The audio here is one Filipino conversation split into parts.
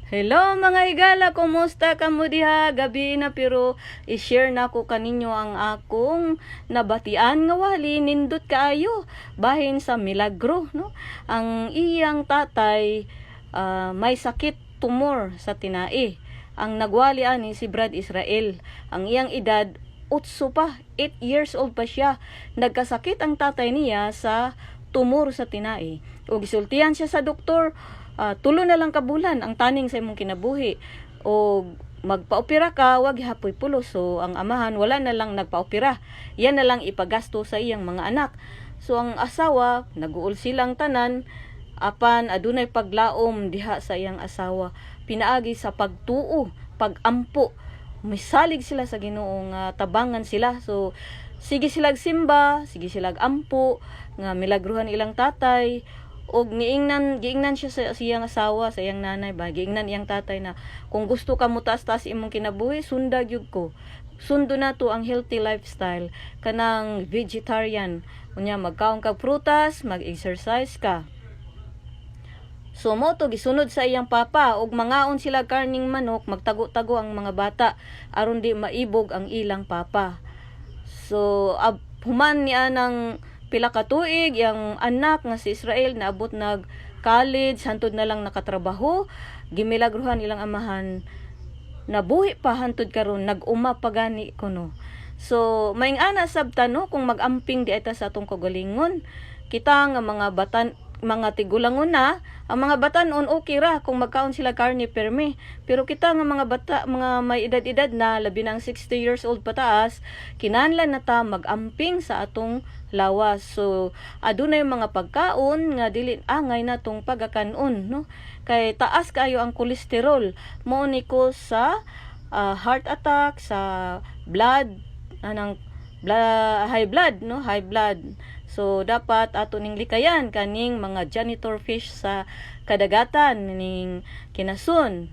Hello mga higala, kumusta kamo diha? Gabi na pero i-share na ko kaninyo ang akong nabatian nga wali nindot kaayo bahin sa milagro, no? Ang iyang tatay may sakit tumor sa tinai. Ang nagwali ani si Brad Israel. Ang iyang edad 8 pa, 8 years old pa siya. Nagkasakit ang tatay niya sa tumor sa tinai. O gisultihan siya sa doktor, tulo na lang kabulan ang taning sa imong kinabuhi o magpaopera ka, wag hapoy pulos. So ang amahan wala na lang nagpaopera, yan na lang ipagasto sa iyang mga anak. So ang asawa naguol silang tanan, apan adunay paglaom diha sa iyang asawa, pinaagi sa pagtuo, pagampo, misalig sila sa Ginoo nga tabangan sila. So sige silag simba, sige silag ampo nga milagruhan ilang tatay. Og giingnan siya sa iyang asawa, sa iyang nanay ba, giingnan iyang tatay na kung gusto ka mo taas-taas imong kinabuhi, sundag yug ko. Sundo na to ang healthy lifestyle, kanang vegetarian. Unya magkaon kag prutas, mag-exercise ka. So mo to gisunod sa iyang papa, og mangaon sila karning manok, magtago-tago ang mga bata aron di maibog ang ilang papa. So human niya ng pila ka tuig yang anak nga si Israel naabot nag college, hantod na lang nakatrabaho, gimilagruhan ilang amahan nabuhi pa hantod karon, nag-uma pa gani kuno. So maing ana sabta no, kung magamping di ata sa atong kagalingon, kita nga mga tigulangon na, ang mga batanon okay ra kung magkaon sila karne perme, pero kita nga mga bata, mga may edad-edad na labi ng 60 years old pataas, kinahanglan na ta magamping sa atong lawas. So adunay mga pagkaon nga dili angay natong pagakanon, no, kay taas kayo ang kolesterol, mo ni ko sa heart attack, sa blood high blood, no, high blood. So dapat ato ning likayan kaning mga janitor fish sa kadagatan, ning kinasun,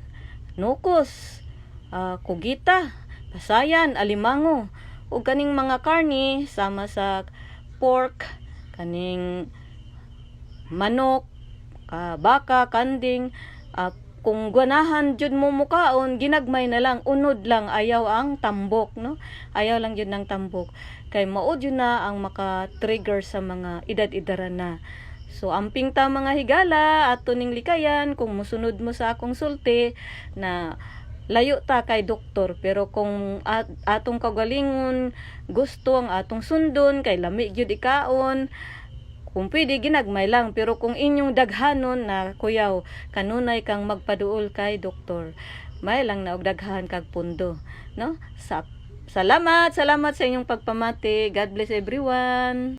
nukos, kugita, pasayan, alimango, ug kaning mga karni sama sa pork, kaning manok, baka, kanding. Kung ganahan jud mo mukaon, ginagmay na lang, unod lang, ayaw ang tambok, no, ayaw lang jud ng tambok, kay mao jud na ang maka-trigger sa mga edad-edaran na. So amping ta mga higala, ato ning likayan kung mosunod mo sa akong sulti na layo ta kay doktor, pero kung atong kagalingon gusto ang atong sundon kay lami gyud ikaon, kung pwede ginagmay lang. Pero kung inyong daghanon na kuyaw, kanunay kang magpaduol kay doktor, may lang na og daghan kag pundo, no. Salamat sa inyong pagpamati. God bless everyone.